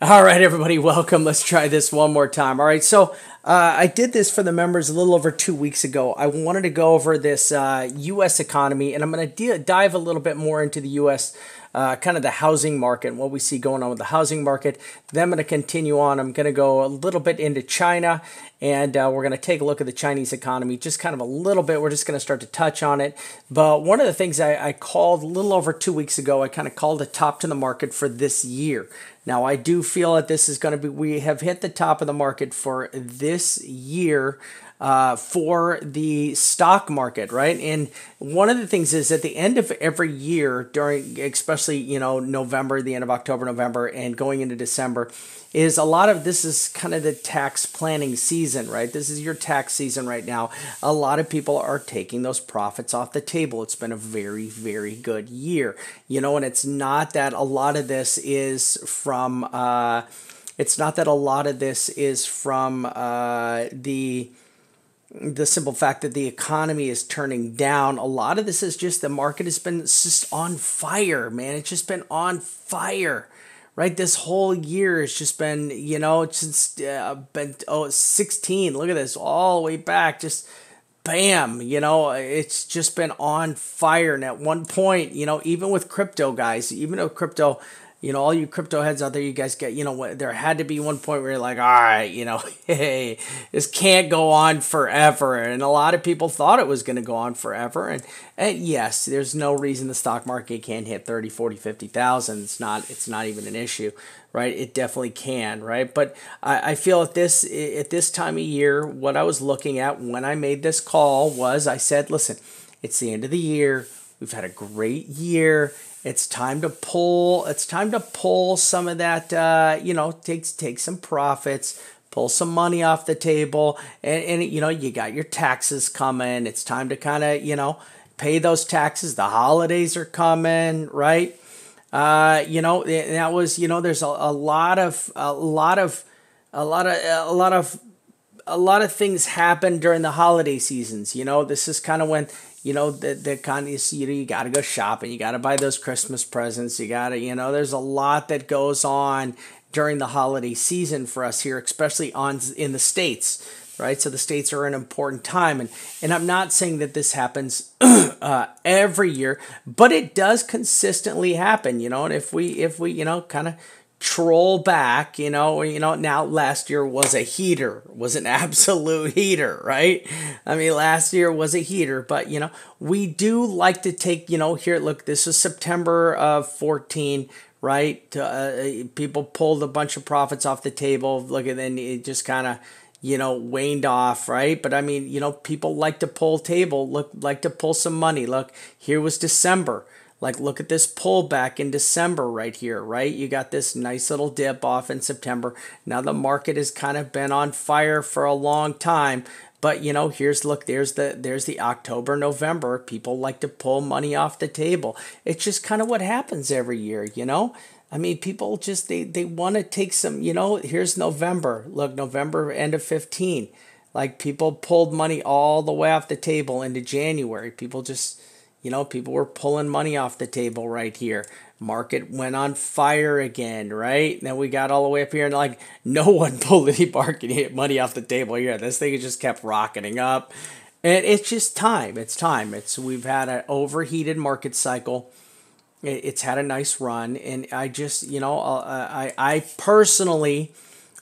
All right, everybody, welcome. Let's try this one more time. All right, so I did this for the members a little over 2 weeks ago. I wanted to go over this U.S. economy, and I'm going to dive a little bit more into the U.S. Kind of the housing market and what we see going on with the housing market. Then I'm going to continue on. I'm going to go a little bit into China, and we're going to take a look at the Chinese economy, just kind of a little bit. We're just going to start to touch on it. But one of the things I called a little over 2 weeks ago, I kind of called the top to the market for this year. Now, I do feel that this is going to be, we have hit the top of the market for this year for the stock market, right? And one of the things is at the end of every year, during especially, November, the end of October, November, and going into December, is a lot of this is kind of the tax planning season, right? This is your tax season right now. A lot of people are taking those profits off the table. It's been a very, very good year, and it's not that a lot of this is from, the simple fact that the economy is turning down. A lot of this is just the market has been just on fire, man. It's just been on fire, right? This whole year has just been, since been 16. Look at this, all the way back, just bam, it's just been on fire. And at one point, even with crypto guys, even though crypto, all you crypto heads out there, you guys get, there had to be one point where you're like, all right, hey, this can't go on forever. And a lot of people thought it was going to go on forever. And yes, there's no reason the stock market can't hit 30, 40, 50,000. It's not even an issue, right? It definitely can, right? But I feel at this time of year, what I was looking at when I made this call was I said, listen, it's the end of the year. We've had a great year. It's time to pull. It's time to pull some of that. Take some profits, pull some money off the table, and you got your taxes coming. It's time to kind of pay those taxes. The holidays are coming, right? That was there's a lot of things happen during the holiday seasons. This is kind of when the kind of you got to go shopping, you got to buy those Christmas presents, you got to there's a lot that goes on during the holiday season for us here, especially in the States, right? So the States are an important time, and I'm not saying that this happens every year, but it does consistently happen, and if we kind of troll back, now last year was an absolute heater, right? I mean, last year was a heater, but, we do like to take, here, look, this was September of 14, right? People pulled a bunch of profits off the table. Look, and then it just kind of, waned off, right? But I mean, people like to like to pull some money. Look, here was December. Like, look at this pullback in December right here, right? You got this nice little dip off in September. Now the market has kind of been on fire for a long time. But, there's the October, November. People like to pull money off the table. It's just kind of what happens every year, I mean, people just, they want to take some, here's November. Look, November, end of 15. Like, people pulled money all the way off the table into January. People just... people were pulling money off the table right here. Market went on fire again, right? And then we got all the way up here, and like no one pulled any money off the table here. This thing just kept rocketing up, and it's just time. It's time. We've had an overheated market cycle. It's had a nice run, and I just I personally,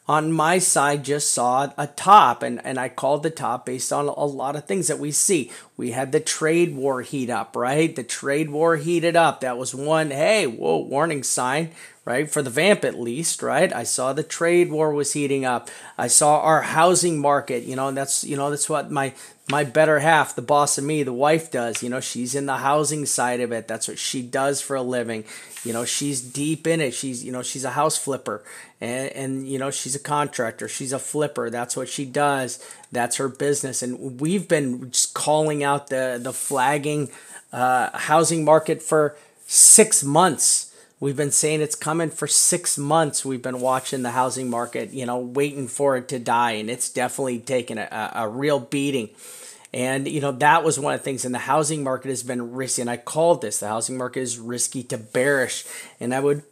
on my side, just saw a top, and I called the top based on a lot of things that we see. We had the trade war heat up, right? The trade war heated up. That was one, hey, whoa, warning sign, right? For the vamp at least, right? I saw the trade war was heating up. I saw our housing market, and that's what my better half, the boss of me, the wife does. She's in the housing side of it. That's what she does for a living. She's deep in it. She's a house flipper, and she's a contractor. She's a flipper. That's what she does. That's her business. And we've been just calling out the flagging housing market for 6 months. We've been saying it's coming for 6 months. We've been watching the housing market, waiting for it to die, and it's definitely taken a real beating. And, that was one of the things. And the housing market has been risky. And I called this, the housing market is risky to bearish. And I would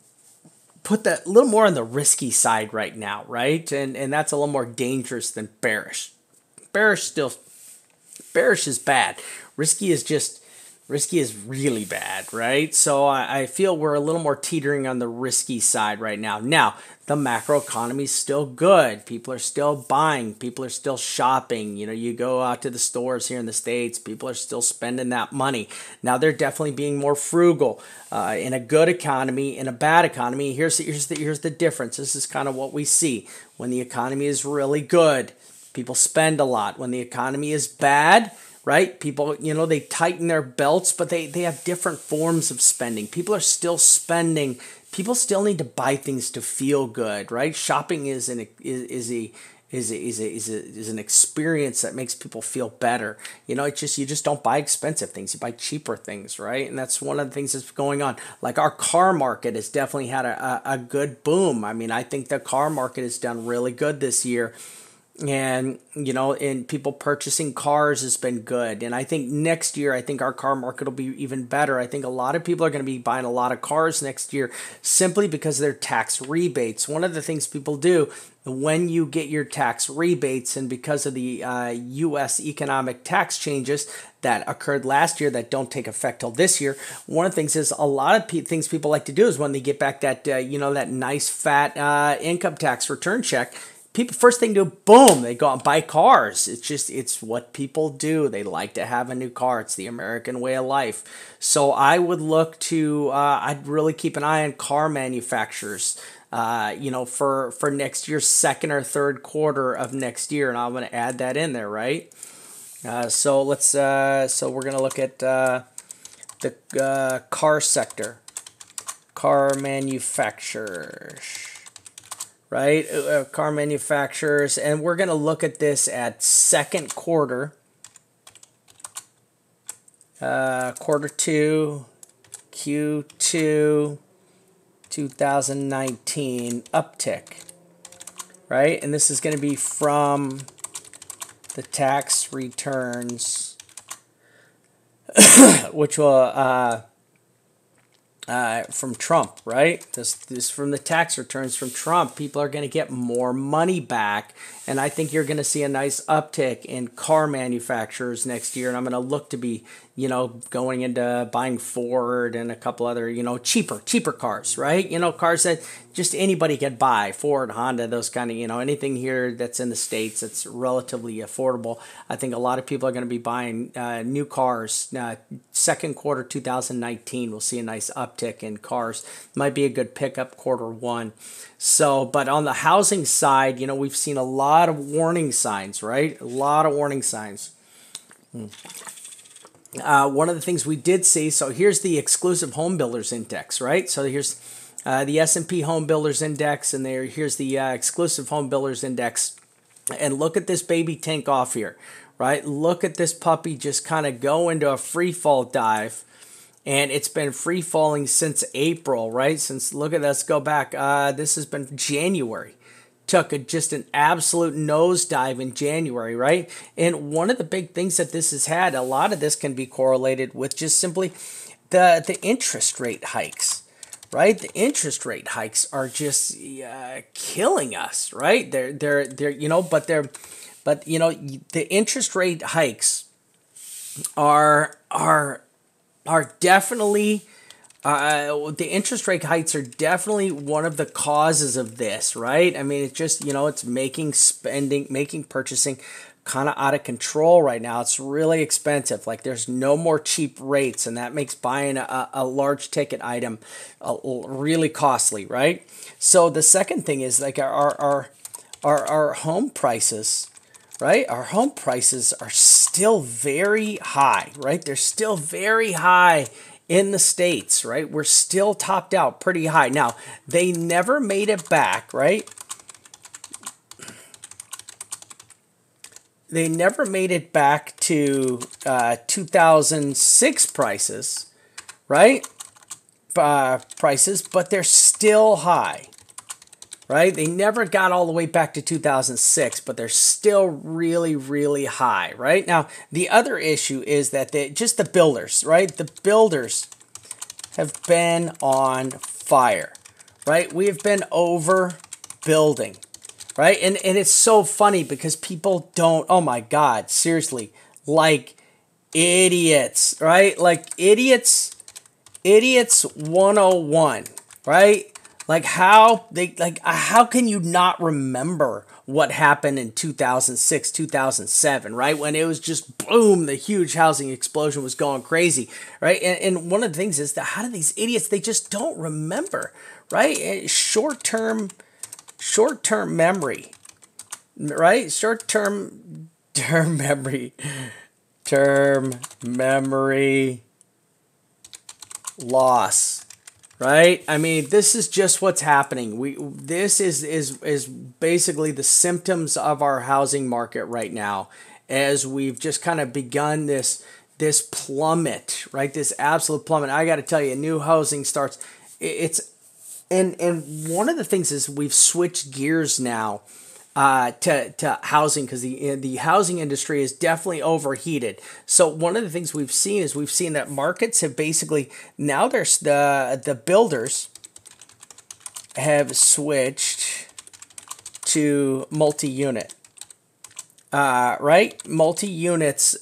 put that a little more on the risky side right now, right? And that's a little more dangerous than bearish. Bearish is bad. Risky is really bad, right? So I feel we're a little more teetering on the risky side right now. Now, the macro economy is still good. People are still buying. People are still shopping. You know, you go out to the stores here in the States, people are still spending that money. Now, they're definitely being more frugal. In a good economy, in a bad economy, here's the difference. This is kind of what we see. When the economy is really good, people spend a lot. When the economy is bad, right? People, you know, they tighten their belts, but they have different forms of spending. People are still spending. People still need to buy things to feel good, right? Shopping is an experience that makes people feel better. You know, it's just, you just don't buy expensive things. You buy cheaper things, right? And that's one of the things that's going on. Like our car market has definitely had a good boom. I mean, I think the car market has done really good this year. And, you know, and people purchasing cars has been good. And I think next year, I think our car market will be even better. I think a lot of people are going to be buying a lot of cars next year simply because of their tax rebates. One of the things people do when you get your tax rebates, and because of the U.S. economic tax changes that occurred last year that don't take effect till this year, one of the things is a lot of things people like to do is when they get back that, you know, that nice fat income tax return check, people, first thing do, boom, they go out and buy cars. It's what people do. They like to have a new car. It's the American way of life. So I would look to, I'd really keep an eye on car manufacturers, you know, for next year's second or third quarter of next year. And I'm going to add that in there, right? So we're going to look at the car sector, car manufacturers. Right, car manufacturers, and we're going to look at this at second quarter, quarter two, Q2, 2019 uptick, right? And this is going to be from the tax returns, which will from Trump, right? This from the tax returns from Trump. People are going to get more money back, and I think you're going to see a nice uptick in car manufacturers next year. And I'm going to look to be, you know, going into buying Ford and a couple other, you know, cheaper cars, right? You know, cars that just anybody can buy, Ford, Honda, those kind of, you know, anything here that's in the States that's relatively affordable. I think a lot of people are going to be buying new cars. Second quarter 2019, we'll see a nice uptick in cars. Might be a good pickup quarter one. So, but on the housing side, you know, we've seen a lot of warning signs, right? A lot of warning signs. One of the things we did see, so here's the exclusive home builders index, right? So here's the S&P home builders index, and here's the exclusive home builders index. And look at this baby take off here, right? Look at this puppy just kind of go into a free fall dive. And it's been free falling since April, right? Since, look at, let's go back. This has been January. Took just an absolute nosedive in January, right? And one of the big things that this has had, a lot of this can be correlated with just simply the interest rate hikes, right? The interest rate hikes are just killing us, right? They're you know, but you know, the interest rate hikes are definitely. The interest rate hikes are definitely one of the causes of this, right? I mean, it's just, you know, it's making purchasing kind of out of control right now. It's really expensive. Like there's no more cheap rates, and that makes buying a large ticket item really costly, right? So the second thing is like our home prices, right? Our home prices are still very high, right? They're still very high in the States, right? We're still topped out pretty high. Now, they never made it back, right? They never made it back to 2006 prices, right? Prices, but they're still high, right? They never got all the way back to 2006, but they're still really, really high, right? Now, the other issue is that just the builders, right? The builders have been on fire, right? We have been overbuilding, right? And it's so funny because people don't, oh my God, seriously, like idiots, right? Like idiots 101, right? How can you not remember what happened in 2006, 2007, right? When it was just boom, the huge housing explosion was going crazy, right? And one of the things is that how do these idiots, they just don't remember, right? Short-term memory, right? Term memory, term memory loss, right? I mean, this is just what's happening. This is basically the symptoms of our housing market right now, as we've just kind of begun this plummet, right? This absolute plummet. I got to tell you, new housing starts. It's and one of the things is we've switched gears now to housing, because the housing industry is definitely overheated. So one of the things we've seen is that markets have basically, now there's the builders have switched to multi-unit. Right? Multi-unit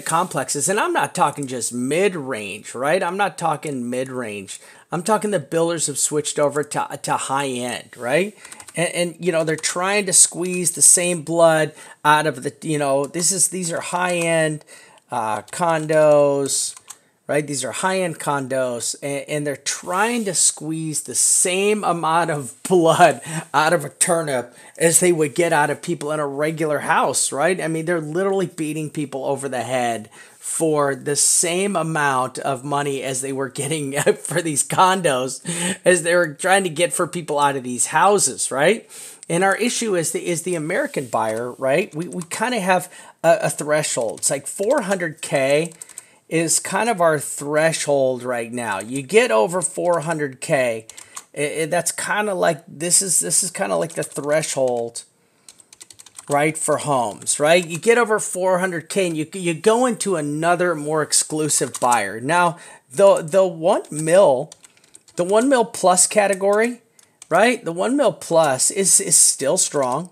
complexes. And I'm not talking just mid-range, right? I'm not talking mid-range. I'm talking the builders have switched over to high-end, right? And they're trying to squeeze the same blood out of these are high-end condos, right? These are high-end condos, and they're trying to squeeze the same amount of blood out of a turnip as they would get out of people in a regular house, right? I mean, they're literally beating people over the head for the same amount of money as they were getting for these condos, as they were trying to get for people out of these houses, right? And our issue is the American buyer, right? We kind of have a threshold. It's like 400K is kind of our threshold right now. You get over 400K, that's kind of like, this is kind of like the threshold, right, for homes, right? You get over 400K and you go into another more exclusive buyer. Now, the 1 mil plus category, right? The 1 mil plus is still strong,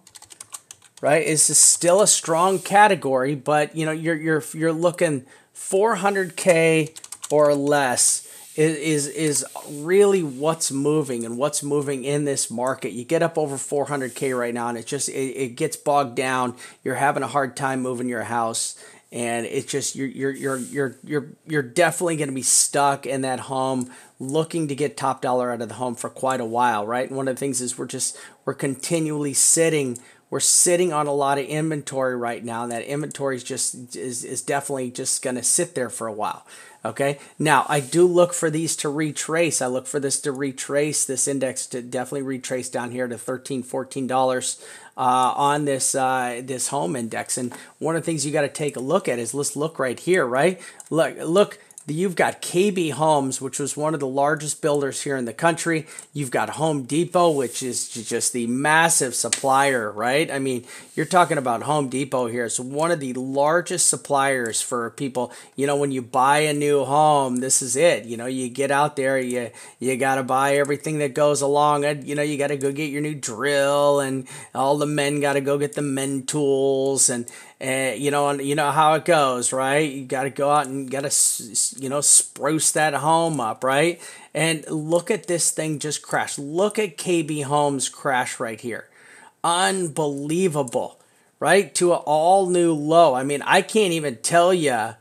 right? It's still a strong category, but you're looking 400K or less is really what's moving, and what's moving in this market. You get up over 400K right now, and it gets bogged down. You're having a hard time moving your house, and it's just you're definitely going to be stuck in that home, looking to get top dollar out of the home for quite a while, right? And one of the things is we're continually sitting. We're sitting on a lot of inventory right now, and that inventory is definitely just going to sit there for a while. Okay. Now, I do look for these to retrace. I look for this index to definitely retrace down here to $13, $14 on this home index. And one of the things you got to take a look at is, let's look right here, right? Look. You've got KB Homes, which was one of the largest builders here in the country. You've got Home Depot, which is just the massive supplier, right? I mean, you're talking about Home Depot here. It's one of the largest suppliers for people. When you buy a new home, this is it. You get out there, you got to buy everything that goes along it. You got to go get your new drill, and all the men got to go get the men tools, and you know how it goes, right? You got to go out and got to, spruce that home up, right? And look at this thing just crash. Look at KB Homes crash right here. Unbelievable, right? To an all new low. I mean, I can't even tell you,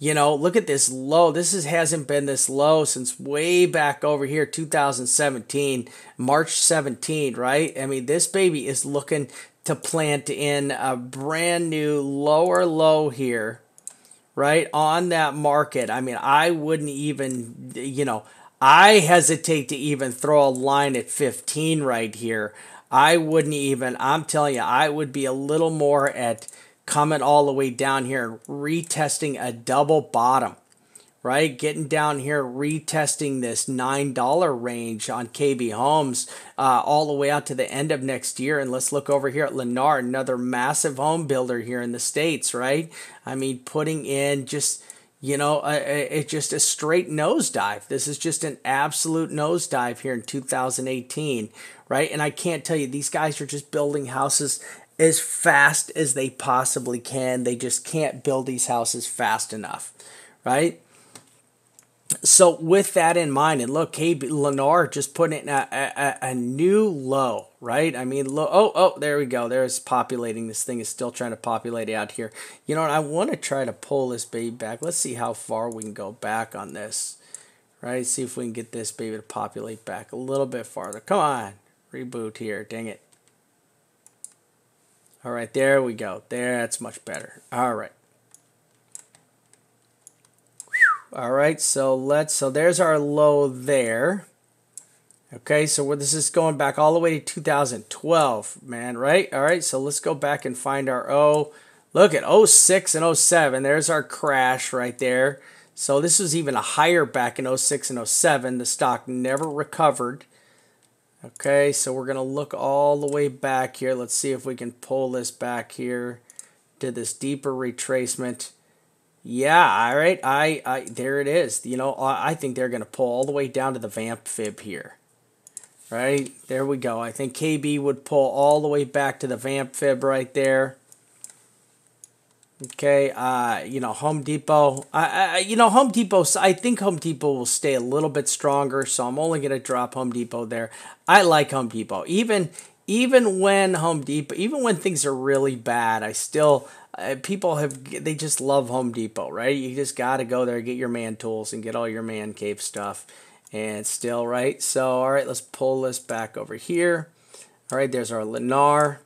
look at this low. Hasn't been this low since way back over here, 2017, March 17, right? I mean, this baby is looking to plant in a brand new lower low here, right, on that market. I mean, I wouldn't even, I hesitate to even throw a line at 15 right here. I wouldn't even, I'm telling you, I would be a little more at coming all the way down here and retesting a double bottom, right? Getting down here, retesting this $9 range on KB Homes all the way out to the end of next year. And let's look over here at Lennar, another massive home builder here in the States, right? I mean, putting in just, It's just a straight nosedive. This is just an absolute nosedive here in 2018, right? And I can't tell you, these guys are just building houses as fast as they possibly can. They just can't build these houses fast enough, right? So with that in mind, and look, Lennar just put in a new low, right? I mean, there we go. There's populating. This thing is still trying to populate out here. You know what? I want to try to pull this baby back. Let's see how far we can go back on this, right? See if we can get this baby to populate back a little bit farther. Come on, reboot here. Dang it. All right, there we go. That's much better. All right. All right, so there's our low there. Okay, so this is going back all the way to 2012, man, right? All right, so let's go back and find our look at 06 and 07. There's our crash right there. So this was even a higher back in 06 and 07. The stock never recovered. Okay, so we're going to look all the way back here. Let's see if we can pull this back here to this deeper retracement. Yeah, all right. I there it is. I think they're going to pull all the way down to the vamp fib here. Right? There we go. I think KB would pull all the way back to the vamp fib right there. Okay, Home Depot. Home Depot, I think Home Depot will stay a little bit stronger, so I'm only going to drop Home Depot there. I like Home Depot. Even when things are really bad, I still they just love Home Depot, right? You just got to go there, get your man tools and get all your man cave stuff. And still, right? So, all right, let's pull this back over here. All right, there's our Lennar.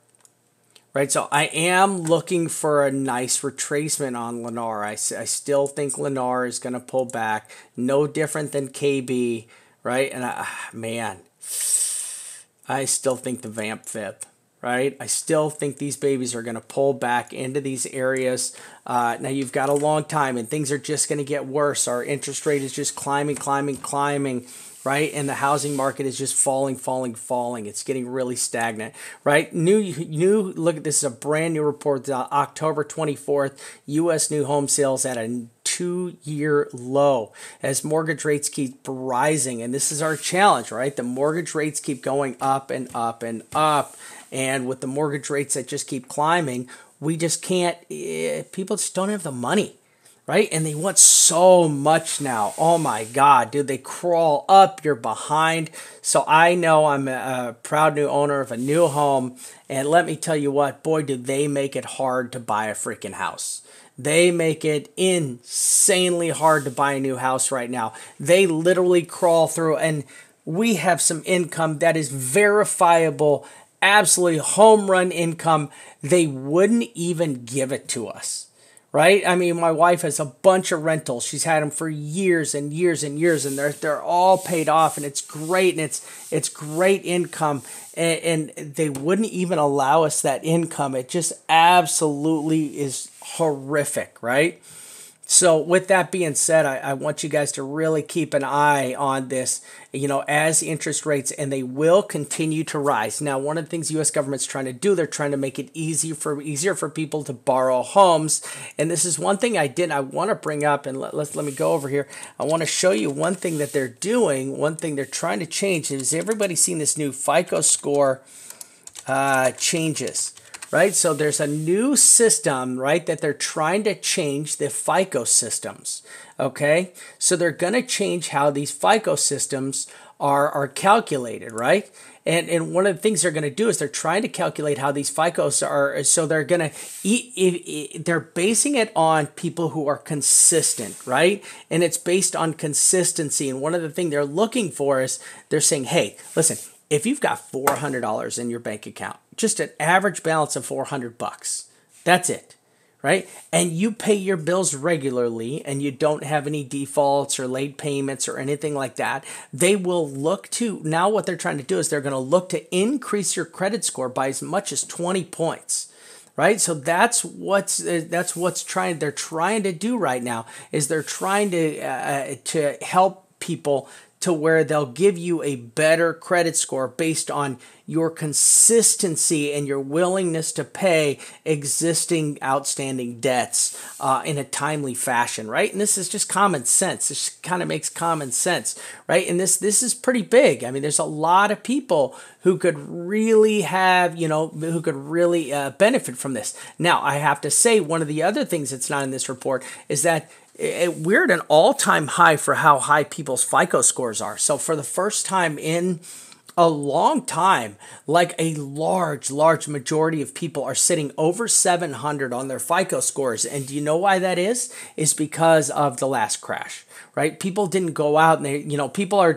Right, so I am looking for a nice retracement on Lennar. I still think Lennar is going to pull back. No different than KB, right? And man, I still think the vamp fib. Right? I still think these babies are going to pull back into these areas. Now you've got a long time and things are just going to get worse. Our interest rate is just climbing, right? And the housing market is just falling. It's getting really stagnant, right? Look at this is a brand new report, October 24th, U.S. new home sales at a 2-year low as mortgage rates keep rising. And this is our challenge, right? The mortgage rates keep going up and up and up. And with the mortgage rates that just keep climbing, we just can't, people just don't have the money, right? And they want so much now. Oh my God, dude, they crawl up, you're behind. So I know I'm a proud new owner of a new home. And let me tell you what, boy, do they make it hard to buy a freaking house. They make it insanely hard to buy a new house right now. They literally crawl through, and we have some income that is verifiable, absolutely home run income. They wouldn't even give it to us, right? I mean, my wife has a bunch of rentals. She's had them for years and years and years, and they're all paid off, and it's great, and it's great income, and they wouldn't even allow us that income. It just absolutely is horrific, right? So with that being said, I want you guys to really keep an eye on this, as interest rates, and they will continue to rise. Now, one of the things the U.S. government's trying to do, they're trying to make it easier for people to borrow homes. And this is one thing I want to bring up, and let me go over here. I want to show you one thing that they're doing, one thing they're trying to change. Is everybody seen this new FICO score changes? Right, so there's a new system, right, that they're trying to change the FICO systems, okay? So they're going to change how these FICO systems are calculated, right? And one of the things they're going to do is they're trying to calculate how these FICOs are, so they're going to, they're basing it on people who are consistent, right? And it's based on consistency. And one of the things they're looking for is they're saying, hey, listen, if you've got $400 in your bank account, just an average balance of $400, that's it, right? And you pay your bills regularly and you don't have any defaults or late payments or anything like that, they will look to, now what they're trying to do is they're going to look to increase your credit score by as much as 20 points. Right, so that's what's they're trying to do right now, is they're trying to help people to where they'll give you a better credit score based on your consistency and your willingness to pay existing outstanding debts in a timely fashion, right? And this is just common sense. This kind of makes common sense, right? And this is pretty big. I mean, there's a lot of people who could really have, who could really benefit from this. Now, I have to say, one of the other things that's not in this report is that we're at an all-time high for how high people's FICO scores are. So for the first time in a long time, like a large majority of people are sitting over 700 on their FICO scores. And do you know why that is? It's because of the last crash, right? People didn't go out and people are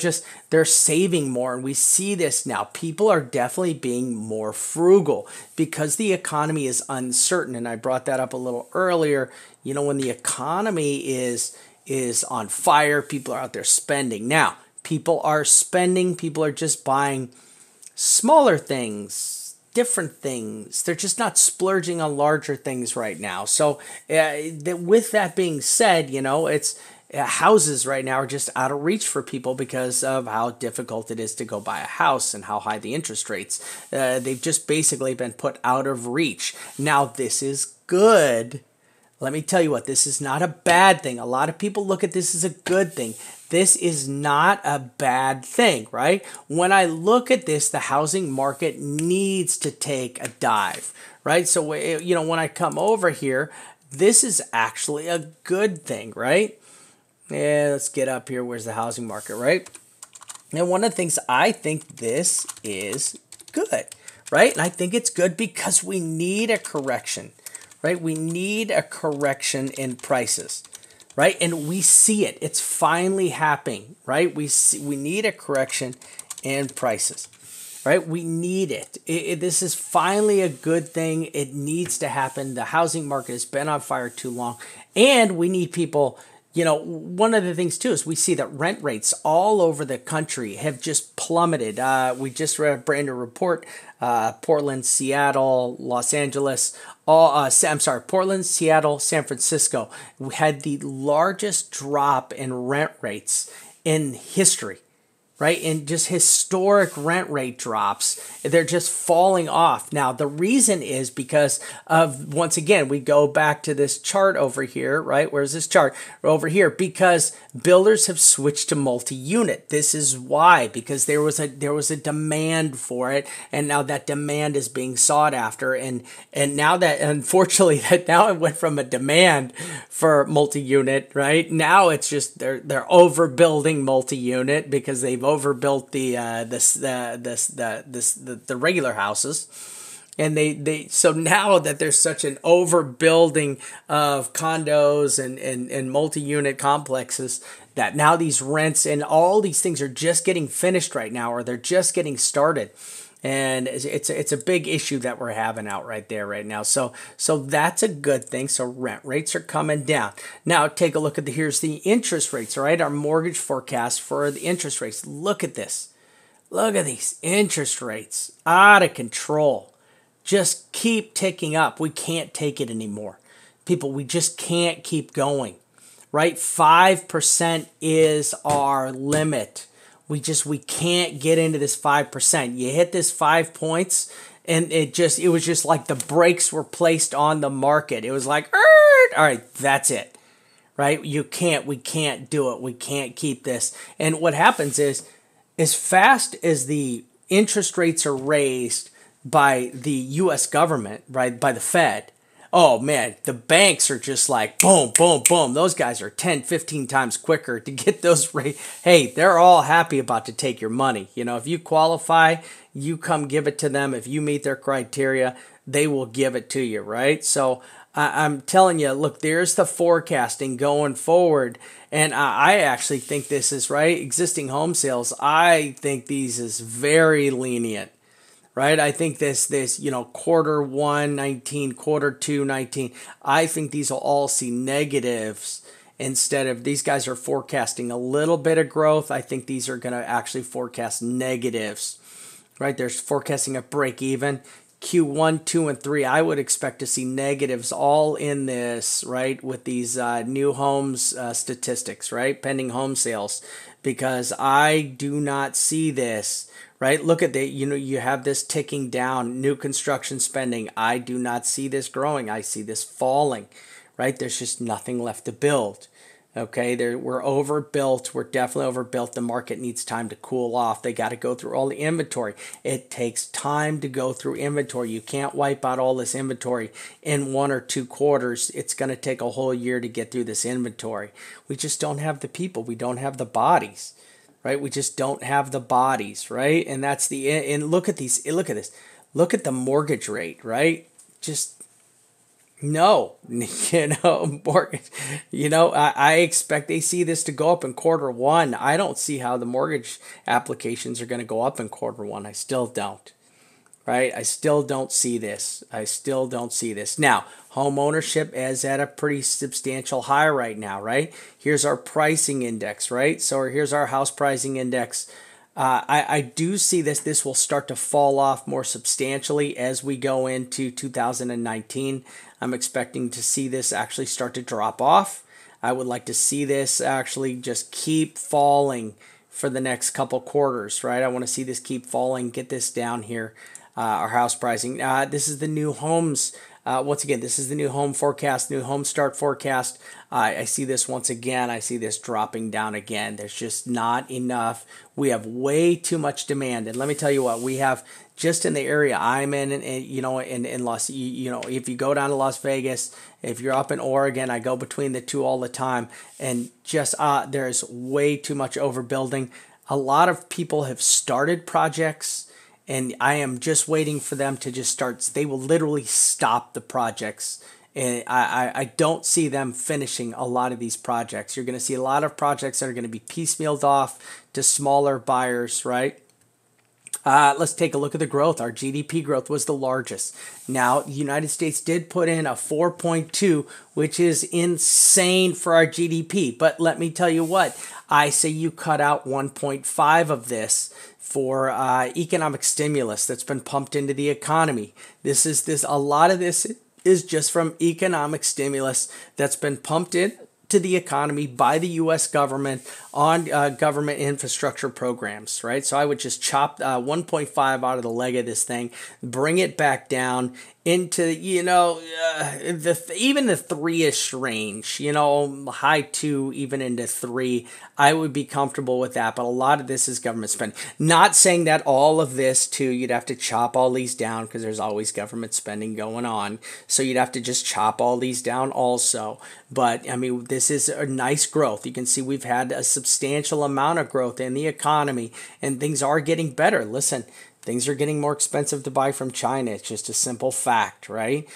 they're saving more. And we see this now. People are definitely being more frugal because the economy is uncertain. And I brought that up a little earlier. When the economy is on fire, people are out there spending. Now, people are spending, people are just buying smaller things, different things. They're just not splurging on larger things right now. So with that being said, it's houses right now are just out of reach for people because of how difficult it is to go buy a house and how high the interest rates. They've just basically been put out of reach. Now, this is good. Let me tell you what, this is not a bad thing. A lot of people look at this as a good thing. This is not a bad thing, right? When I look at this, the housing market needs to take a dive, right? So, when I come over here, this is actually a good thing, right? Yeah, let's get up here. Where's the housing market, right? And one of the things I think this is good, right? And I think it's good because we need a correction, right? We need a correction in prices, right? And we see it. It's finally happening, right? We need a correction in prices, right? We need it. This is finally a good thing. It needs to happen. The housing market has been on fire too long, and we need people. One of the things too is we see that rent rates all over the country have just plummeted. We just read a brand new report. Portland, Seattle, Los Angeles, Portland, Seattle, San Francisco. We had the largest drop in rent rates in history, right? And just historic rent rate drops. They're just falling off. Now, the reason is because of, once again, we go back to this chart over here, right? Where's this chart? Over here, because builders have switched to multi-unit. This is why, because there was a demand for it, and now that demand is being sought after, and now that, unfortunately, that now it went from a demand for multi-unit, right? Now it's just they're overbuilding multi-unit because they've overbuilt the regular houses, and they so now that there's such an overbuilding of condos and multi-unit complexes, that now these rents and all these things are just getting finished right now, or they're just getting started. And it's a big issue that we're having out right there right now. So that's a good thing. So rent rates are coming down. Now take a look at here's the interest rates, all right? Our mortgage forecast for the interest rates. Look at this. Look at these interest rates, out of control. Just keep ticking up. We can't take it anymore. People, we just can't keep going, right? 5% is our limit. We can't get into this 5%. You hit this 5 points, and it was just like the brakes were placed on the market. It was like, all right, that's it, right? We can't do it. We can't keep this. And what happens is, as fast as the interest rates are raised by the U.S. government, right, by the Fed, oh man, the banks are just like boom, boom, boom. Those guys are 10, 15 times quicker to get those rates. Hey, they're all happy about to take your money. If you qualify, you come give it to them. If you meet their criteria, they will give it to you, right? So I'm telling you, look, there's the forecasting going forward. And I actually think this is right. Existing home sales, I think these is very lenient, right? I think this quarter 1, 19, quarter 2, 19, I think these will all see negatives instead of, these guys are forecasting a little bit of growth. I think these are going to actually forecast negatives, right? They're forecasting a break even. Q1, 2, and 3, I would expect to see negatives all in this, right, with these new homes statistics, right, pending home sales, because I do not see this, right? Look at the, you have this ticking down, new construction spending. I do not see this growing. I see this falling, right? There's just nothing left to build. Okay, we're overbuilt. We're definitely overbuilt. The market needs time to cool off. They got to go through all the inventory. It takes time to go through inventory. You can't wipe out all this inventory in 1 or 2 quarters. It's going to take a whole year to get through this inventory. We just don't have the people. We don't have the bodies, right? We just don't have the bodies, right? And that's and look at these. Look at this. Look at the mortgage rate, right? Just no, mortgage, I expect they see this to go up in quarter 1. I don't see how the mortgage applications are going to go up in quarter 1. I still don't, right? I still don't see this. I still don't see this. Now, home ownership is at a pretty substantial high right now, right? Here's our pricing index, right? So here's our house pricing index. I do see this will start to fall off more substantially as we go into 2019. I'm expecting to see this actually start to drop off. I would like to see this actually just keep falling for the next couple quarters, right? I want to see this keep falling, get this down here, our house pricing. This is the new homes. Once again, this is the new home forecast, new home start forecast. I see this once again. I see this dropping down again. There's just not enough. We have way too much demand. And let me tell you what, we have just in the area I'm in, and in Las, if you go down to Las Vegas, if you're up in Oregon, I go between the two all the time, and just there's way too much overbuilding. A lot of people have started projects, and I am just waiting for them to just start. They will literally stop the projects. And I don't see them finishing a lot of these projects. You're going to see a lot of projects that are going to be piecemealed off to smaller buyers, right? Let's take a look at the growth. Our GDP growth was the largest. Now, the United States did put in a 4.2, which is insane for our GDP. But let me tell you what, I say you cut out 1.5 of this for economic stimulus that's been pumped into the economy. A lot of this is just from economic stimulus that's been pumped in to the economy by the U.S. government on government infrastructure programs, right? So I would just chop 1.5 out of the leg of this thing, bring it back down into, even the 3-ish range, high 2, even into 3. I would be comfortable with that, but a lot of this is government spending. Not saying that all of this, too, you'd have to chop all these down because there's always government spending going on. So you'd have to just chop all these down also. But, I mean, this is a nice growth. You can see we've had a substantial amount of growth in the economy, and things are getting better. Listen, things are getting more expensive to buy from China. It's just a simple fact, right?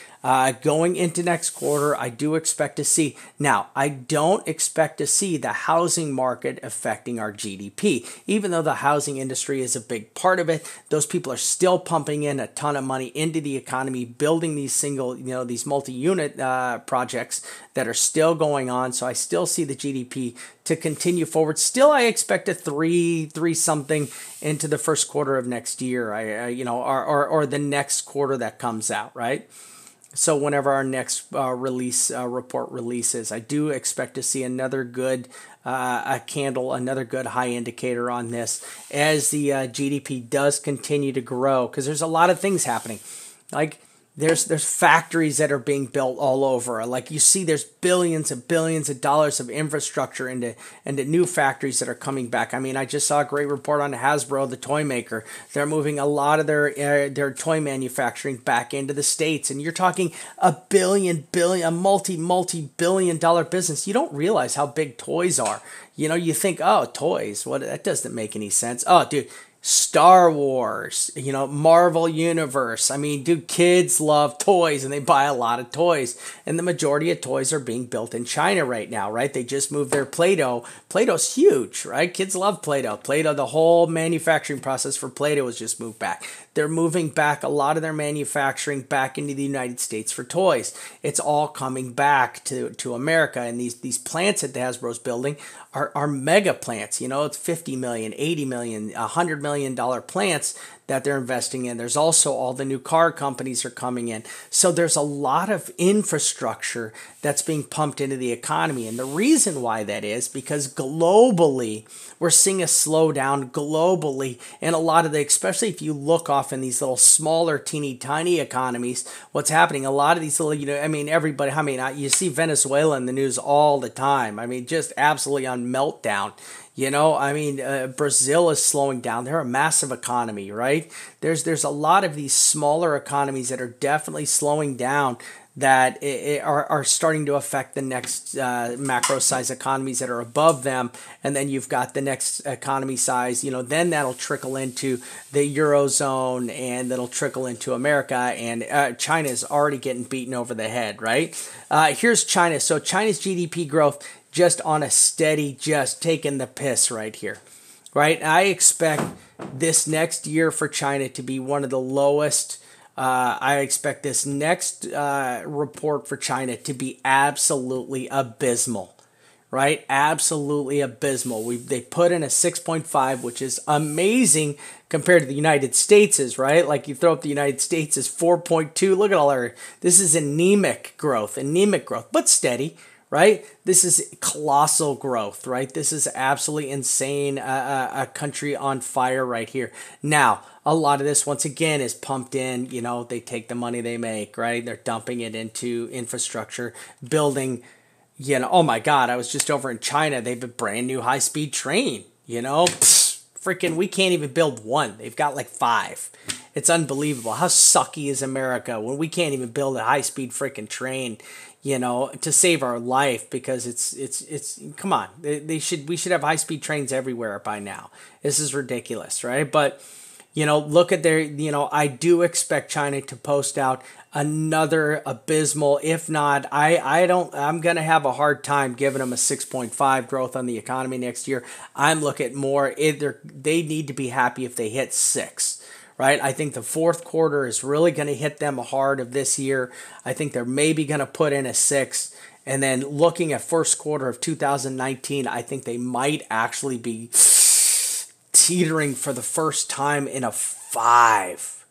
Going into next quarter, I do expect to see. Now, I don't expect to see the housing market affecting our GDP. Even though the housing industry is a big part of it, those people are still pumping in a ton of money into the economy, building these these multi-unit projects that are still going on. So I still see the GDP to continue forward. Still, I expect a three something into the first quarter of next year. Or the next quarter that comes out, right? So whenever our next report releases, I do expect to see another good another good high indicator on this as the GDP does continue to grow, because there's a lot of things happening. Like there's factories that are being built all over. Like you see, there's billions and billions of dollars of infrastructure into new factories that are coming back. I mean, I just saw a great report on Hasbro, the toy maker. They're moving a lot of their toy manufacturing back into the States, and you're talking a multi-billion dollar business. You don't realize how big toys are. You think, oh, toys, that doesn't make any sense. Oh, dude. Star Wars, Marvel Universe. I mean, dude, kids love toys and they buy a lot of toys. And the majority of toys are being built in China right now, right? They just moved their Play-Doh. Play-Doh's huge, right? Kids love Play-Doh. Play-Doh, the whole manufacturing process for Play-Doh was just moved back. They're moving back a lot of their manufacturing back into the United States for toys. It's all coming back to America. And these plants that Hasbro's building are mega plants. It's $50 million, $80 million, $100 million plants that they're investing in. There's also all the new car companies are coming in. So there's a lot of infrastructure that's being pumped into the economy. And the reason why that is because globally, we're seeing a slowdown globally. And a lot of the, especially if you look off in these little smaller, teeny tiny economies, what's happening, a lot of these little, I mean, everybody, you see Venezuela in the news all the time. I mean, just absolutely on meltdown. Brazil is slowing down. They're a massive economy, right? There's a lot of these smaller economies that are definitely slowing down that are starting to affect the next macro size economies that are above them. And then you've got the next economy size, then that'll trickle into the Eurozone and that'll trickle into America. And China is already getting beaten over the head, right? Here's China. So China's GDP growth just on a steady, just taking the piss right here, right? I expect this next year for China to be one of the lowest. I expect this next report for China to be absolutely abysmal, right? Absolutely abysmal. They put in a 6.5, which is amazing compared to the United States, right? Like you throw up the United States is 4.2. Look at all our, this is anemic growth, but steady. Right? This is colossal growth, right? This is absolutely insane, a country on fire right here. Now, a lot of this, once again, is pumped in, they take the money they make, right? They're dumping it into infrastructure, building, oh my God, I was just over in China. They have a brand new high-speed train, freaking, we can't even build one. They've got like 5. It's unbelievable. How sucky is America when we can't even build a high-speed freaking train, to save our life because it's come on. We should have high-speed trains everywhere by now. This is ridiculous, right? But, look at their, I do expect China to post out another abysmal, if not, I'm going to have a hard time giving them a 6.5 growth on the economy next year. I'm looking at more, they need to be happy if they hit 6. Right? I think the fourth quarter is really going to hit them hard of this year. I think they're maybe going to put in a 6. And then looking at first quarter of 2019, I think they might actually be teetering for the first time in a 5,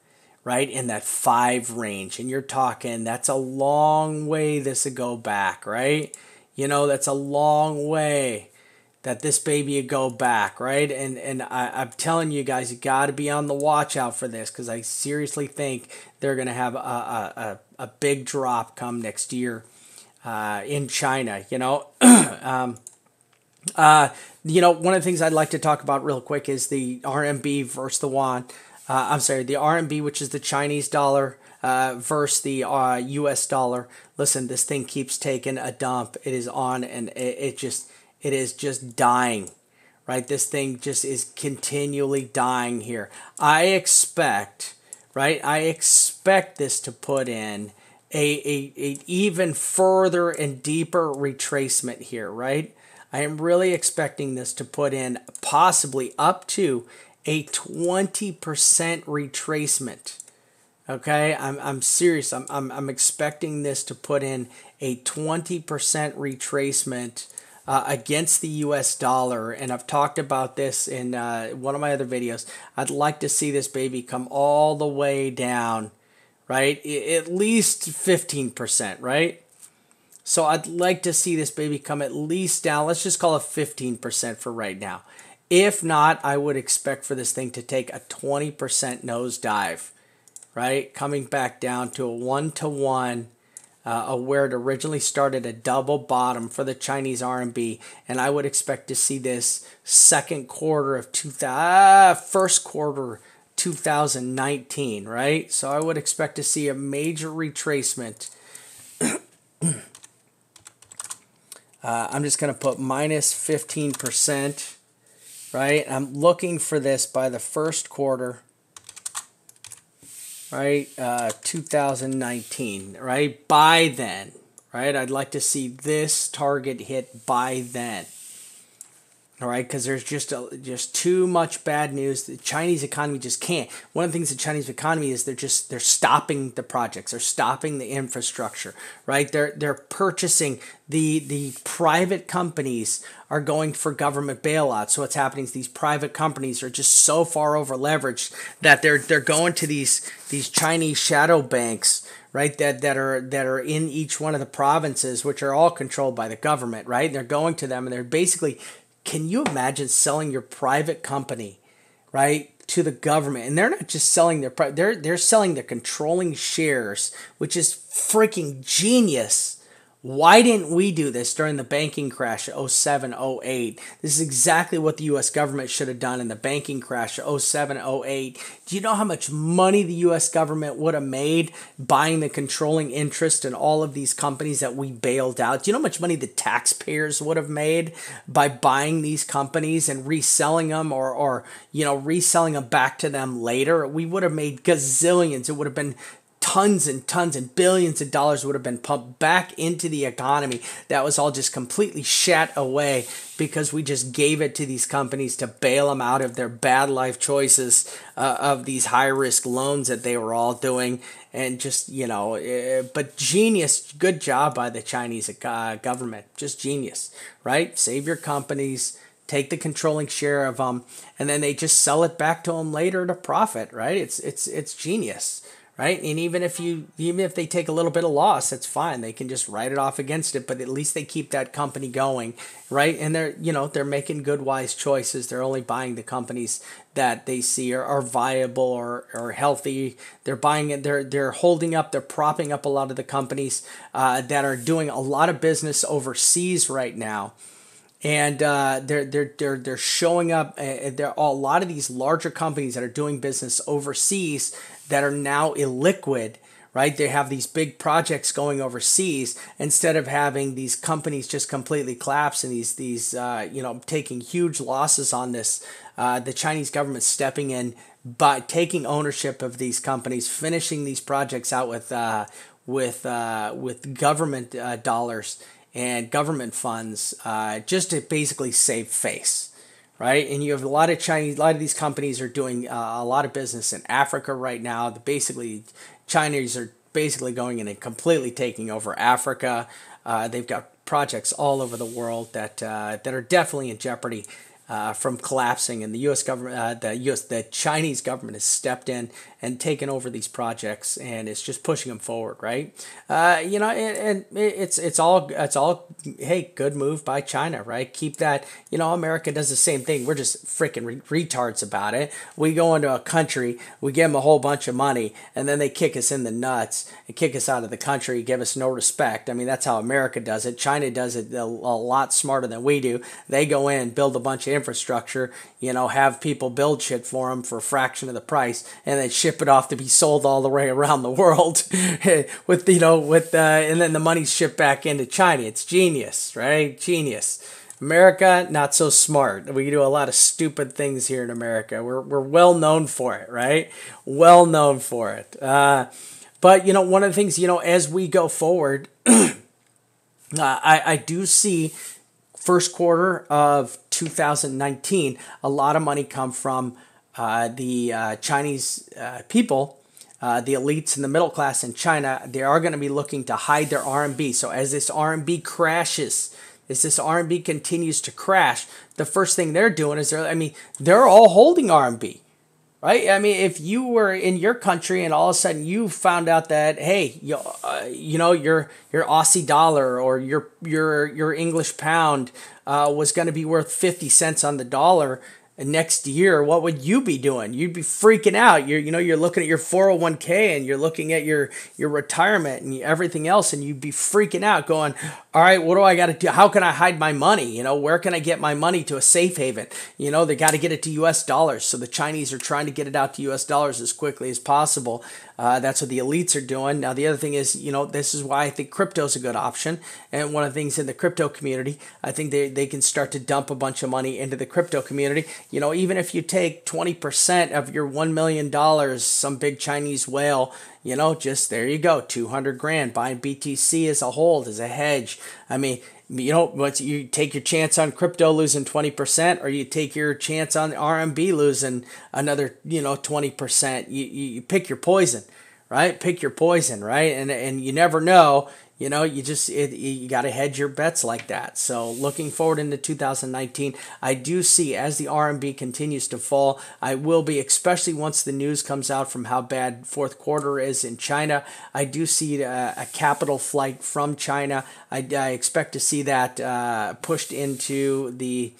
right? In that 5 range. And you're talking, that's a long way this would go back, right? That's a long way that this baby would go back, right? And I'm telling you guys, you got to be on the watch out for this because I seriously think they're going to have a big drop come next year in China. One of the things I'd like to talk about real quick is the RMB versus the yuan. The RMB, which is the Chinese dollar, versus the U.S. dollar. Listen, this thing keeps taking a dump. It is on, and it is just dying, right? This thing just is continually dying here. I expect this to put in a even further and deeper retracement here, right? I am really expecting this to put in possibly up to a 20% retracement. Okay, I'm serious. I'm expecting this to put in a 20% retracement against the U.S. dollar, and I've talked about this in one of my other videos. I'd like to see this baby come all the way down, right? At least 15%, right? So I'd like to see this baby come at least down. Let's just call it 15% for right now. If not, I would expect for this thing to take a 20% nosedive, right? Coming back down to a 1-to-1. Where it originally started a double bottom for the Chinese RMB, and I would expect to see this first quarter 2019, right? So I would expect to see a major retracement. I'm just going to put minus 15%, right? I'm looking for this by the first quarter. Right, 2019, right? By then, right? I'd like to see this target hit by then. All right, because there's just too much bad news. The Chinese economy just can't. One of the things the Chinese economy is they're stopping the projects, they're stopping the infrastructure, right? They're purchasing the private companies are going for government bailouts. So what's happening is these private companies are just so far over leveraged that they're going to these Chinese shadow banks, right, that are in each one of the provinces, which are all controlled by the government, right? And they're going to them and they're basically, can you imagine selling your private company, right, to the government? And they're not just selling they're selling their controlling shares, which is freaking genius. Why didn't we do this during the banking crash of 07, 08? This is exactly what the U.S. government should have done in the banking crash of 07, 08. Do you know how much money the U.S. government would have made buying the controlling interest in all of these companies that we bailed out? Do you know how much money the taxpayers would have made by buying these companies and reselling them or reselling them back to them later? We would have made gazillions. It would have been tons and tons and billions of dollars would have been pumped back into the economy. That was all just completely shat away because we just gave it to these companies to bail them out of their bad life choices of these high risk loans that they were all doing. And just, but genius, good job by the Chinese government. Just genius, right? Save your companies, take the controlling share of them, and then they just sell it back to them later to profit, right? It's genius. Right, and even if they take a little bit of loss, that's fine. They can just write it off against it, but at least they keep that company going, right? And they're making good, wise choices. They're only buying the companies that they see are viable or healthy. They're buying it. They're holding up. They're propping up a lot of the companies that are doing a lot of business overseas right now. And they're showing up. There are a lot of these larger companies that are doing business overseas that are now illiquid, right? They have these big projects going overseas instead of having these companies just completely collapse and these taking huge losses on this. The Chinese government stepping in by taking ownership of these companies, finishing these projects out with government dollars and government funds, just to basically save face, right? And you have a lot of these companies are doing a lot of business in Africa right now. Chinese are basically going in and completely taking over Africa. They've got projects all over the world that are definitely in jeopardy from collapsing, and the U.S. government, the Chinese government has stepped in and taken over these projects, and it's just pushing them forward, right? And it's all hey, good move by China, right? Keep that. America does the same thing. We're just freaking retards about it. We go into a country, we give them a whole bunch of money, and then they kick us in the nuts and kick us out of the country, give us no respect. I mean, that's how America does it. China does it a lot smarter than we do. They go in, build a bunch of infrastructure, have people build shit for them for a fraction of the price, and then ship it off to be sold all the way around the world and then the money's shipped back into China. It's genius, right? Genius. America, not so smart. We do a lot of stupid things here in America. We're well known for it, right? Well known for it. But one of the things, as we go forward, I do see first quarter of 2019, a lot of money come from the Chinese people, the elites and the middle class in China. They are going to be looking to hide their RMB. So as this RMB crashes, as this RMB continues to crash, the first thing they're doing is they're all holding RMB. Right? I mean, if you were in your country and all of a sudden you found out that, hey, your Aussie dollar or your English pound was going to be worth 50 cents on the dollar next year, what would you be doing? You'd be freaking out. You're looking at your 401k and you're looking at your retirement and everything else, and you'd be freaking out going, all right, what do I got to do? How can I hide my money? Where can I get my money to a safe haven? They got to get it to US dollars. So the Chinese are trying to get it out to US dollars as quickly as possible. That's what the elites are doing. Now, the other thing is, this is why I think crypto is a good option. And one of the things in the crypto community, I think they can start to dump a bunch of money into the crypto community. Even if you take 20% of your $1 million, some big Chinese whale, just there you go, 200 grand buying BTC as a hold, as a hedge. I mean, once you take your chance on crypto losing 20%, or you take your chance on RMB losing another, 20%. You pick your poison, right? Pick your poison, right? And you never know. You got to hedge your bets like that. So looking forward into 2019, I do see, as the RMB continues to fall, I will be, especially once the news comes out from how bad fourth quarter is in China, I do see a capital flight from China. I expect to see that pushed into the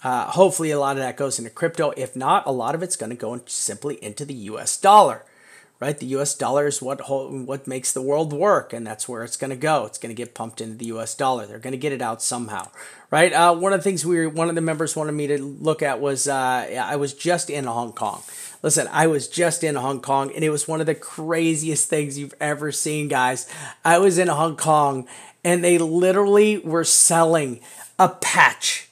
hopefully a lot of that goes into crypto. If not, a lot of it's going to go simply into the US dollar. Right, the U.S. dollar is what makes the world work, and that's where it's going to go. It's going to get pumped into the U.S. dollar. They're going to get it out somehow, right? One of the things one of the members wanted me to look at was I was just in Hong Kong. Listen, I was just in Hong Kong, and it was one of the craziest things you've ever seen, guys. I was in Hong Kong, and they literally were selling a patch,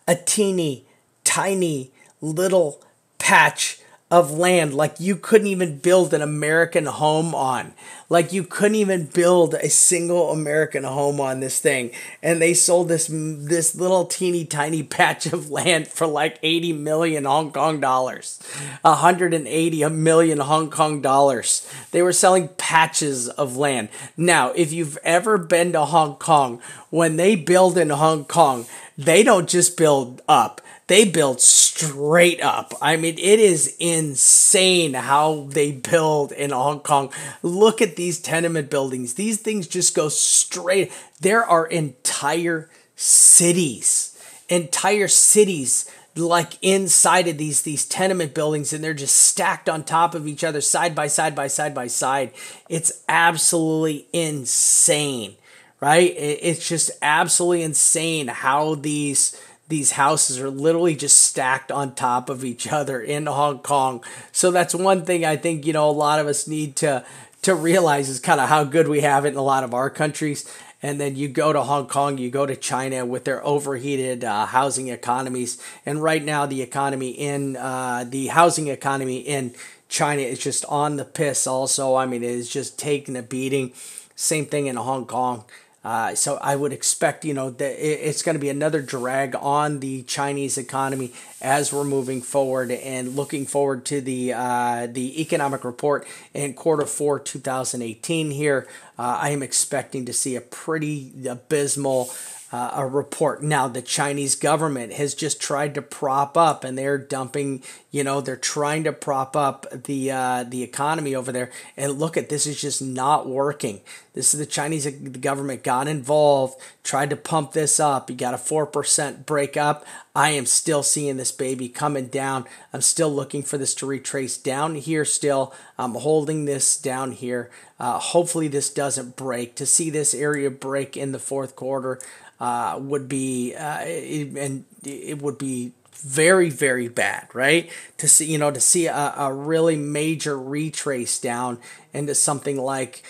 a teeny, tiny, little patch of land like you couldn't even build an American home on. Like you couldn't even build a single American home on this thing. And they sold this little teeny tiny patch of land for like 80 million Hong Kong dollars. 180 million Hong Kong dollars. They were selling patches of land. Now, if you've ever been to Hong Kong, when they build in Hong Kong, they don't just build up. They build straight up. I mean, it is insane how they build in Hong Kong. Look at these tenement buildings. These things just go straight. There are entire cities like inside of these tenement buildings, and they're just stacked on top of each other, side by side by side by side. It's absolutely insane, right? It's just absolutely insane how these houses are literally just stacked on top of each other in Hong Kong. So that's one thing I think, a lot of us need to realize is kind of how good we have it in a lot of our countries. And then you go to Hong Kong, you go to China with their overheated housing economies. And right now the housing economy in China is just on the piss also. I mean, it is just taking a beating. Same thing in Hong Kong. So I would expect, that it's going to be another drag on the Chinese economy as we're moving forward, and looking forward to the economic report in quarter 4 2018 here. I am expecting to see a pretty abysmal a report. Now, the Chinese government has just tried to prop up, and they're dumping, they're trying to prop up the economy over there. And look at this, is just not working. This is the Chinese government got involved, tried to pump this up. You got a 4% break up. I am still seeing this baby coming down. I'm still looking for this to retrace down here still. I'm holding this down here. Hopefully this doesn't break. To see this area break in the fourth quarter would be, and it would be very, very bad, right? To see a really major retrace down into something like,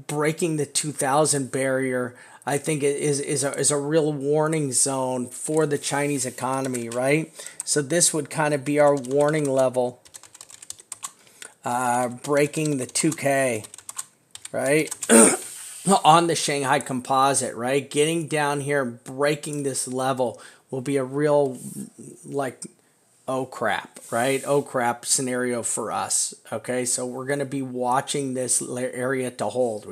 breaking the 2,000 barrier. I think it is a real warning zone for the Chinese economy, right? So this would kind of be our warning level, breaking the 2K, right? On the Shanghai Composite, right? Getting down here, breaking this level will be a real, oh crap, right? Oh crap scenario for us. Okay, so we're going to be watching this area to hold.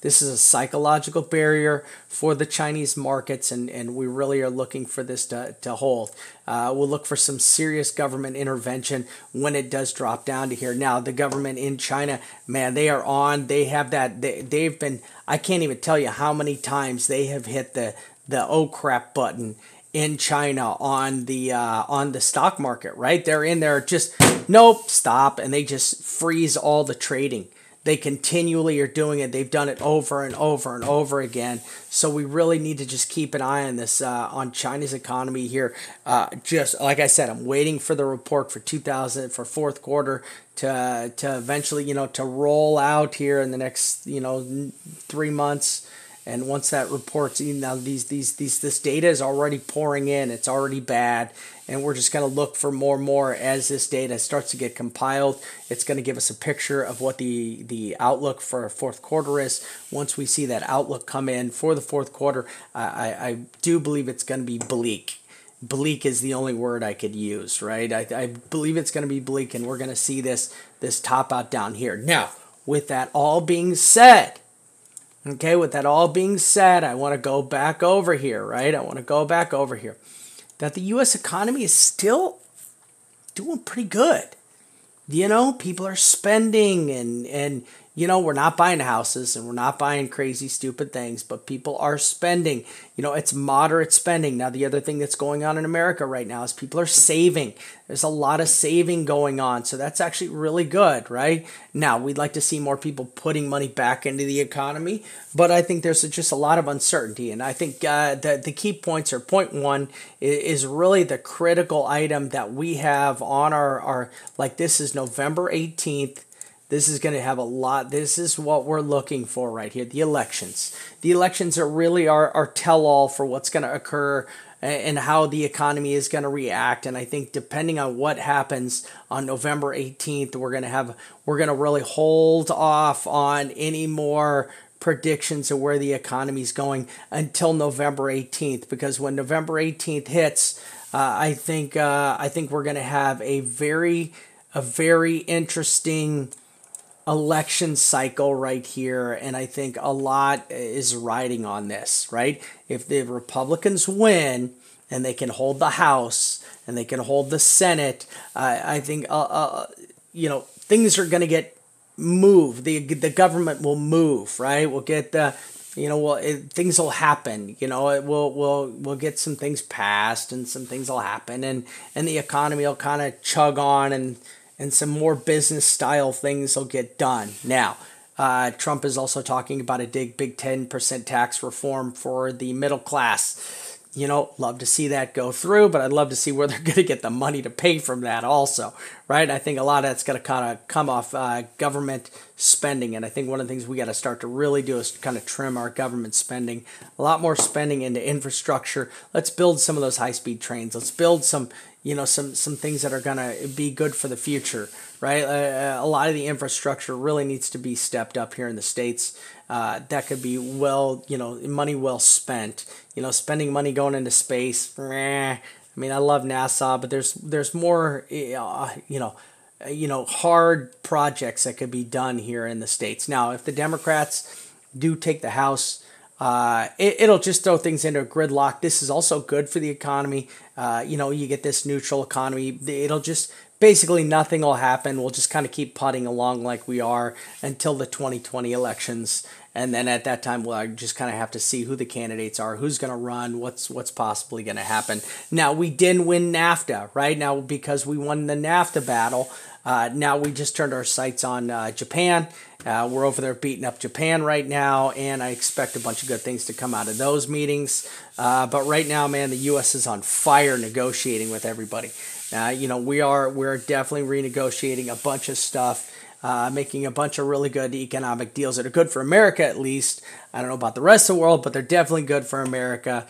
This is a psychological barrier for the Chinese markets, and we really are looking for this to hold. We'll look for some serious government intervention when it does drop down to here. Now, the government in China, man, they have that, they've been, I can't even tell you how many times they have hit the oh crap button in China on the stock market, right? They're in there just, nope, stop, and they just freeze all the trading. They continually are doing it. They've done it over and over and over again. So we really need to just keep an eye on this, on China's economy here. Just like I said, I'm waiting for the report for for fourth quarter to eventually, to roll out here in the next, 3 months. And once that reports, now this data is already pouring in. It's already bad, and we're just going to look for more and more as this data starts to get compiled. It's going to give us a picture of what the outlook for fourth quarter is. Once we see that outlook come in for the fourth quarter, I do believe it's going to be bleak. Bleak is the only word I could use, right? I believe it's going to be bleak, and we're going to see this top out down here. Now, with that all being said, okay, with that all being said, I want to go back over here, right? I want to go back over here. That the U.S. economy is still doing pretty good. You know, people are spending and you know, we're not buying houses and we're not buying crazy, stupid things, but people are spending. You know, it's moderate spending. Now, the other thing that's going on in America right now is people are saving. There's a lot of saving going on. So that's actually really good, right? Now, we'd like to see more people putting money back into the economy, but I think there's just a lot of uncertainty. And I think the key points are point one is really the critical item that we have on our like this is November 18th. This is going to have a lot. This is what we're looking for right here. The elections. The elections are really our tell-all for what's going to occur and how the economy is going to react. And I think depending on what happens on November 18th, we're going to really hold off on any more predictions of where the economy is going until November 18th, because when November 18th hits, I think we're going to have a very interesting election cycle right here, and I think a lot is riding on this, right? If the Republicans win and they can hold the House and they can hold the Senate, I think you know, things are going to get moved. The government will move, right? We'll get the things will happen. You know, we'll get some things passed and some things will happen, and the economy will kind of chug on, and some more business style things will get done. Now, Trump is also talking about a big 10% tax reform for the middle class. You know, love to see that go through, but I'd love to see where they're going to get the money to pay from that also, right? I think a lot of that's going to kind of come off government spending, and I think one of the things we got to start to really do is kind of trim our government spending, a lot more spending into infrastructure. Let's build some of those high-speed trains. Let's build some things that are going to be good for the future, right? A lot of the infrastructure really needs to be stepped up here in the States. That could be money well spent. You know, spending money going into space. I mean, I love NASA, but there's more, hard projects that could be done here in the States. Now, if the Democrats do take the House, it'll just throw things into a gridlock. This is also good for the economy. You get this neutral economy. It'll just basically nothing will happen. We'll just kind of keep putting along like we are until the 2020 elections. And then at that time, we'll just kind of have to see who the candidates are, who's going to run, what's possibly going to happen. Now, we didn't win NAFTA, right? Now, because we won the NAFTA battle, now we just turned our sights on Japan. We're over there beating up Japan right now, and I expect a bunch of good things to come out of those meetings. But right now, man, the U.S. is on fire negotiating with everybody. We're definitely renegotiating a bunch of stuff, making a bunch of really good economic deals that are good for America at least. I don't know about the rest of the world, but they're definitely good for America.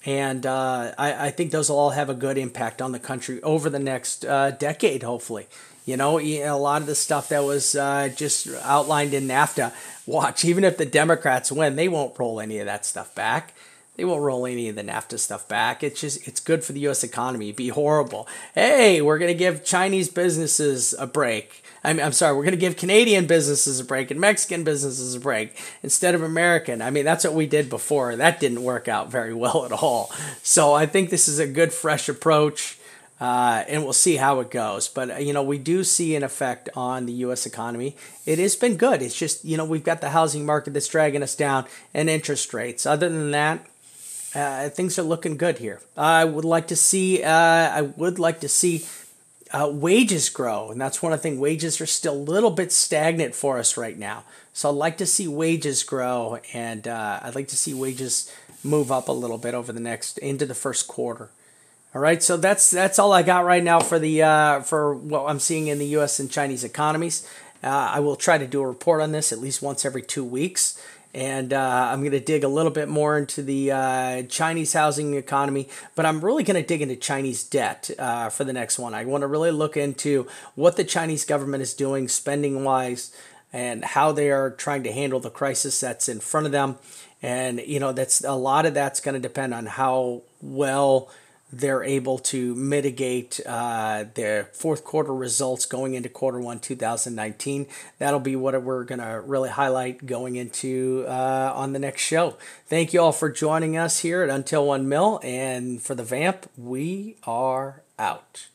And I think those will all have a good impact on the country over the next decade, hopefully. You know, a lot of the stuff that was just outlined in NAFTA, watch, even if the Democrats win, they won't roll any of that stuff back. They won't roll any of the NAFTA stuff back. It's good for the U.S. economy. It'd be horrible. Hey, we're going to give Chinese businesses a break. I'm sorry, we're going to give Canadian businesses a break and Mexican businesses a break instead of American. I mean, that's what we did before. That didn't work out very well at all. So I think this is a good, fresh approach. And we'll see how it goes. But, we do see an effect on the U.S. economy. It has been good. It's just, we've got the housing market that's dragging us down and interest rates. Other than that, things are looking good here. I would like to see wages grow. And that's one of the things. Wages are still a little bit stagnant for us right now. So I'd like to see wages grow. And I'd like to see wages move up a little bit into the first quarter. All right, so that's all I got right now for for what I'm seeing in the U.S. and Chinese economies. I will try to do a report on this at least once every 2 weeks, And I'm going to dig a little bit more into the Chinese housing economy, but I'm really going to dig into Chinese debt for the next one. I want to really look into what the Chinese government is doing spending wise and how they are trying to handle the crisis that's in front of them. And, that's a lot of that's going to depend on how well they're able to mitigate their fourth quarter results going into quarter one 2019. That'll be what we're going to really highlight going into on the next show. Thank you all for joining us here at Until One Mill. And for the Vamp, we are out.